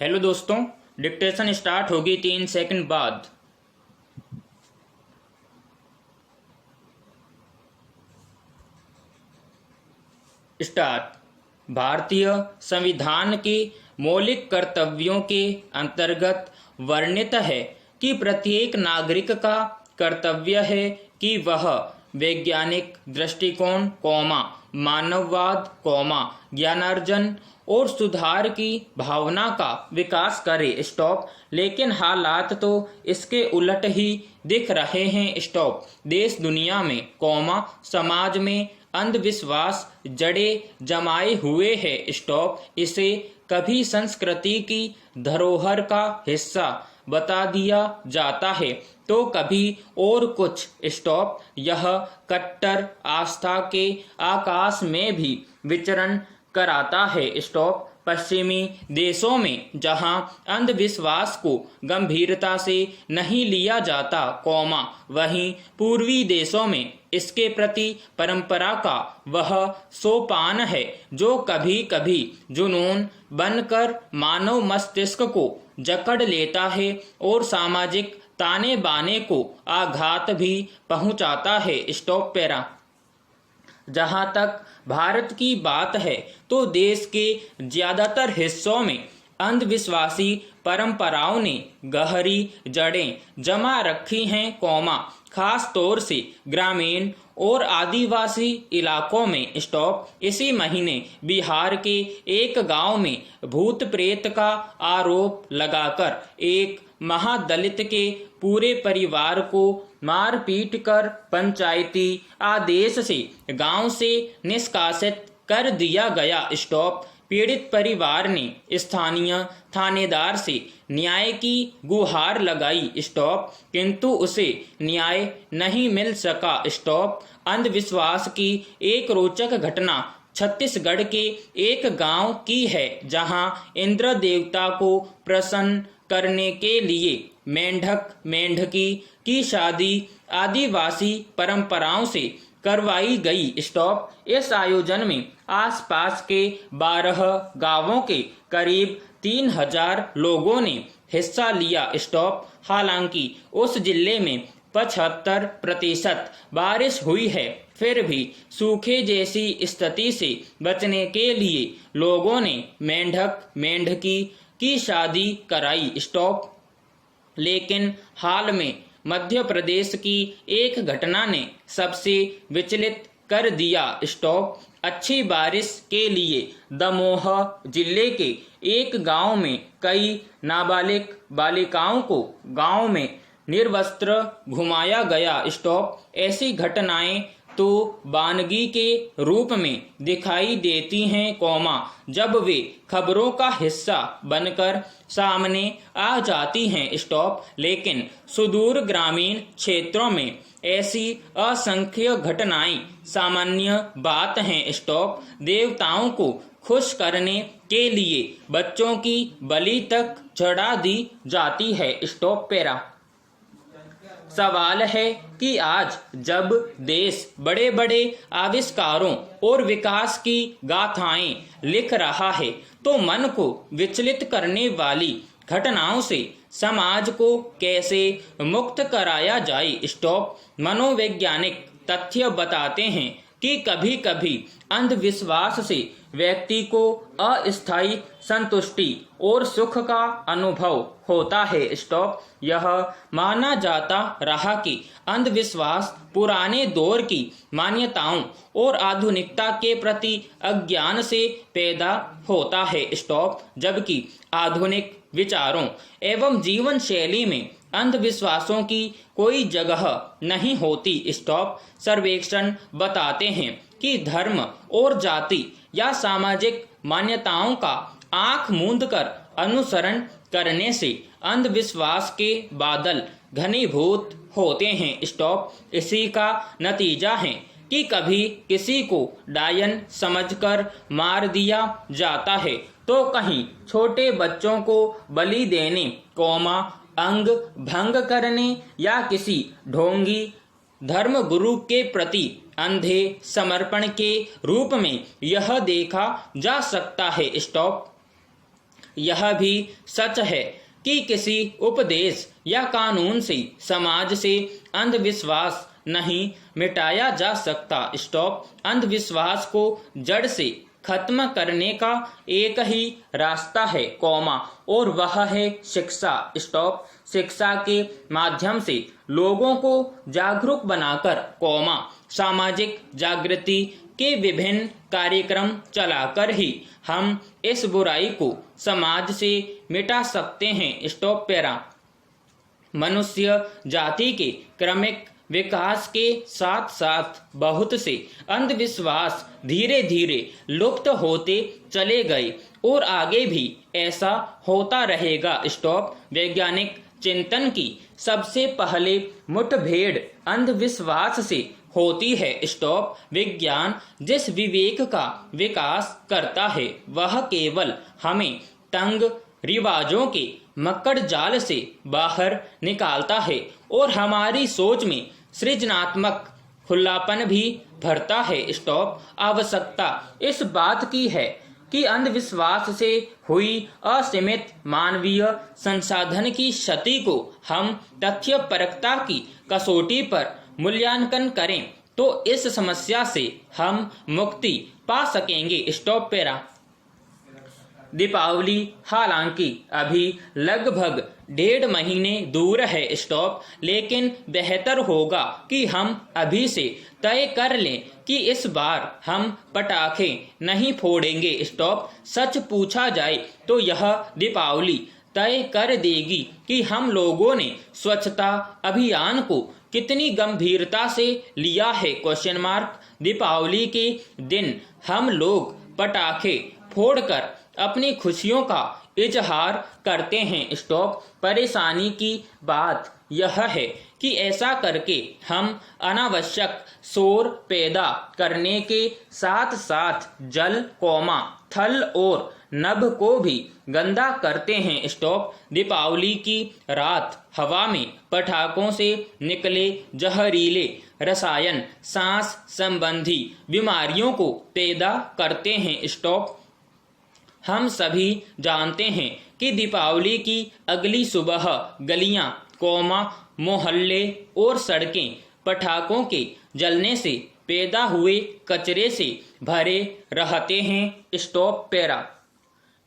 Hello दोस्तों, dictation start होगी 3 second बाद। स्टार्ट। भारतीय संविधान के मौलिक कर्तव्यों के अंतर्गत वर्णित है कि प्रत्येक नागरिक का कर्तव्य है कि वह वैज्ञानिक दृष्टिकोण, मानववाद, ज्ञानार्जन और सुधार की भावना का विकास करे। स्टॉप। लेकिन हालात तो इसके उलट ही दिख रहे हैं। स्टॉप। देश दुनिया में, समाज में अंधविश्वास जड़े जमाए हुए है। स्टॉप। इसे कभी संस्कृति की धरोहर का हिस्सा बता दिया जाता है तो कभी और कुछ। स्टॉप। यह कट्टर आस्था के आकाश में भी विचरण कराता है। स्टॉप। पश्चिमी देशों में जहां अंधविश्वास को गंभीरता से नहीं लिया जाता, वहीं पूर्वी देशों में इसके प्रति परंपरा का वह सोपान है जो कभी कभी जुनून बनकर मानव मस्तिष्क को जकड़ लेता है और सामाजिक ताने बाने को आघात भी पहुंचाता है। Stop para. जहां तक भारत की बात है तो देश के ज्यादातर हिस्सों में अंधविश्वासी परंपराओं ने गहरी जड़ें जमा रखी हैं, खास तौर से ग्रामीण और आदिवासी इलाकों में। स्टॉप। इसी महीने बिहार के एक गांव में भूत प्रेत का आरोप लगाकर एक महादलित के पूरे परिवार को मार पीट कर पंचायती आदेश से गांव से निष्कासित कर दिया गया। स्टॉप। पीड़ित परिवार ने स्थानीय थानेदार से न्याय की गुहार लगाई। स्टॉप। किंतु उसे न्याय नहीं मिल सका। स्टॉप। अंधविश्वास की एक रोचक घटना छत्तीसगढ़ के एक गांव की है जहां इंद्र देवता को प्रसन्न करने के लिए मेंढक मेंढकी की शादी आदिवासी परंपराओं से करवाई गई। स्टॉप। इस आयोजन में आसपास के 12 गांवों के करीब 3000 लोगों ने हिस्सा लिया। स्टॉप। हालांकि उस जिले में 75% बारिश हुई है, फिर भी सूखे जैसी स्थिति से बचने के लिए लोगों ने मेंढक मेंढकी की शादी कराई। स्टॉप। लेकिन हाल में मध्य प्रदेश की एक घटना ने सबसे विचलित कर दिया। स्टॉप। अच्छी बारिश के लिए दमोह जिले के एक गांव में कई नाबालिग बालिकाओं को गांव में निर्वस्त्र घुमाया गया। स्टॉप। ऐसी घटनाएं तो वानगी के रूप में दिखाई देती हैं, जब वे खबरों का हिस्सा बनकर सामने आ जाती हैं। स्टॉप। लेकिन सुदूर ग्रामीण क्षेत्रों में ऐसी असंख्य घटनाएं सामान्य बात हैं। स्टॉप। देवताओं को खुश करने के लिए बच्चों की बलि तक चढ़ा दी जाती है। Stop para. सवाल है कि आज जब देश बड़े बड़े आविष्कारों और विकास की गाथाएं लिख रहा है तो मन को विचलित करने वाली घटनाओं से समाज को कैसे मुक्त कराया जाए। स्टॉप। मनोवैज्ञानिक तथ्य बताते हैं कि कभी कभी अंधविश्वास से व्यक्ति को अस्थायी संतुष्टि और सुख का अनुभव होता है। स्टॉप। यह माना जाता रहा कि अंधविश्वास पुराने दौर की मान्यताओं और आधुनिकता के प्रति अज्ञान से पैदा होता है। स्टॉप। जबकि आधुनिक विचारों एवं जीवन शैली में अंधविश्वासों की कोई जगह नहीं होती। स्टॉप। सर्वेक्षण बताते हैं कि धर्म और जाति या सामाजिक मान्यताओं का आंख मूंद कर अनुसरण करने से अंधविश्वास के बादल घनीभूत होते हैं। स्टॉप। इसी का नतीजा है कि कभी किसी को डायन समझकर मार दिया जाता है तो कहीं छोटे बच्चों को बलि देने, अंग भंग करने या किसी ढोंगी धर्म गुरु के प्रति अंधे समर्पण के रूप में यह देखा जा सकता है। स्टॉप। यह भी सच है कि किसी उपदेश या कानून से समाज से अंधविश्वास नहीं मिटाया जा सकता। स्टॉप। अंधविश्वास को जड़ से खत्म करने का एक ही रास्ता है, कॉमा, और वह है शिक्षा। स्टॉप। शिक्षा के माध्यम से लोगों को जागरूक बनाकर, कॉमा, सामाजिक जागृति के विभिन्न कार्यक्रम चलाकर ही हम इस बुराई को समाज से मिटा सकते हैं। Stop para. मनुष्य जाति के क्रमिक विकास के साथ साथ बहुत से अंधविश्वास धीरे धीरे लुप्त होते चले गए और आगे भी ऐसा होता रहेगा। स्टॉप। वैज्ञानिक चिंतन की सबसे पहले मुठभेड़ अंधविश्वास से होती है। स्टॉप। विज्ञान जिस विवेक का विकास करता है वह केवल हमें तंग रिवाजों के मकड़ जाल से बाहर निकालता है और हमारी सोच में सृजनात्मक खुलापन भी भरता है। स्टॉप। आवश्यकता इस बात की है कि अंधविश्वास से हुई असीमित मानवीय संसाधन की क्षति को हम तथ्यपरकता की कसौटी पर मूल्यांकन करें तो इस समस्या से हम मुक्ति पा सकेंगे। Stop para. दीपावली हालांकि अभी लगभग 1.5 महीने दूर है। स्टॉप। लेकिन बेहतर होगा कि हम अभी से तय कर लें कि इस बार हम पटाखे नहीं फोड़ेंगे। स्टॉप। सच पूछा जाए तो यह दीपावली तय कर देगी कि हम लोगों ने स्वच्छता अभियान को कितनी गंभीरता से लिया है, क्वेश्चन मार्क। दीपावली के दिन हम लोग पटाखे फोड़कर अपनी खुशियों का इजहार करते हैं। स्टॉप। परेशानी की बात यह है कि ऐसा करके हम अनावश्यक शोर पैदा करने के साथ साथ जल, कौमा, थल और नभ को भी गंदा करते हैं। स्टॉप। दीपावली की रात हवा में पटाखों से निकले जहरीले रसायन सांस संबंधी बीमारियों को पैदा करते हैं। स्टॉप। हम सभी जानते हैं कि दीपावली की अगली सुबह गलियां, कौमा, मोहल्ले और सड़कें पटाखों के जलने से पैदा हुए कचरे से भरे रहते हैं। Stop para.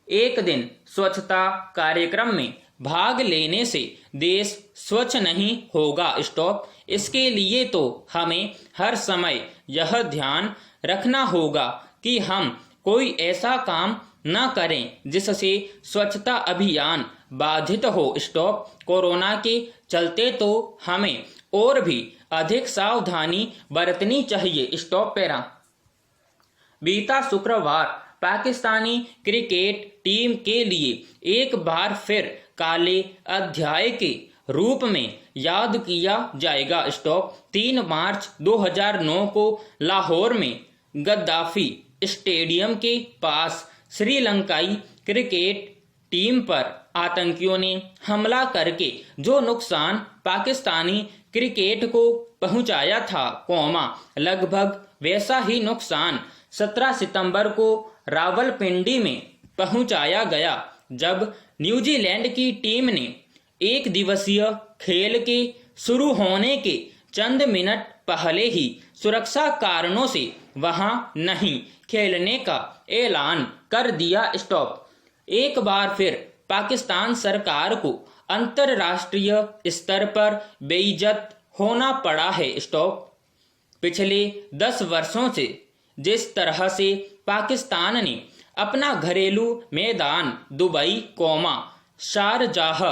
एक दिन स्वच्छता कार्यक्रम में भाग लेने से देश स्वच्छ नहीं होगा। स्टॉप। इसके लिए तो हमें हर समय यह ध्यान रखना होगा कि हम कोई ऐसा काम न करें जिससे स्वच्छता अभियान बाधित हो। स्टॉप। कोरोना के चलते तो हमें और भी अधिक सावधानी बरतनी चाहिए। Stop para. बीता शुक्रवार पाकिस्तानी क्रिकेट टीम के लिए एक बार फिर काले अध्याय के रूप में याद किया जाएगा। स्टॉप। 3 मार्च 2009 को लाहौर में गद्दाफी स्टेडियम के पास श्रीलंकाई क्रिकेट टीम पर आतंकियों ने हमला करके जो नुकसान पाकिस्तानी क्रिकेट को पहुंचाया था, कौमा, लगभग वैसा ही नुकसान 17 सितंबर को रावलपिंडी में पहुंचाया गया जब न्यूजीलैंड की टीम ने एक दिवसीय खेल के शुरू होने के चंद मिनट पहले ही सुरक्षा कारणों से वहां नहीं खेलने का ऐलान कर दिया। स्टॉप। एक बार फिर पाकिस्तान सरकार को अंतर्राष्ट्रीय स्तर पर बेइज्जत होना पड़ा है। स्टॉप। पिछले 10 वर्षों से जिस तरह से पाकिस्तान ने अपना घरेलू मैदान दुबई, कौमा, शारजाह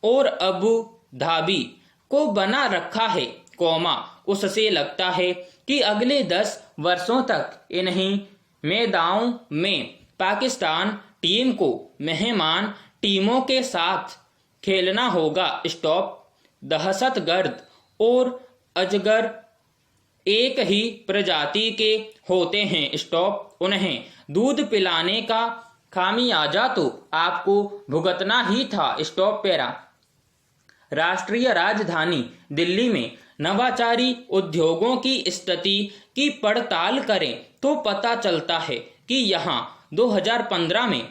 और अबू धाबी को बना रखा है, कौमा, उससे लगता है कि अगले 10 वर्षों तक इन्हीं मैदानों में पाकिस्तान टीम को मेहमान टीमों के साथ खेलना होगा। स्टॉप। दहशतगर्द और अजगर एक ही प्रजाति के होते हैं। स्टॉप। उन्हें दूध पिलाने का खामियाजा तो आपको भुगतना ही था। Stop para. राष्ट्रीय राजधानी दिल्ली में नवाचारी उद्योगों की स्थिति की पड़ताल करें तो पता चलता है कि यहाँ 2015 में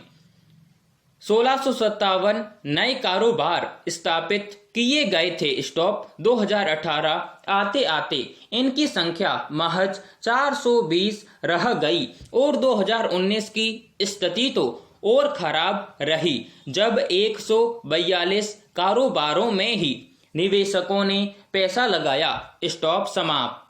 1657 नए कारोबार स्थापित किए गए थे। स्टॉप 2018 आते आते इनकी संख्या महज 420 रह गई और 2019 की स्थिति तो और खराब रही जब 142 कारोबारों में ही निवेशकों ने पैसा लगाया। स्टॉप समाप्त।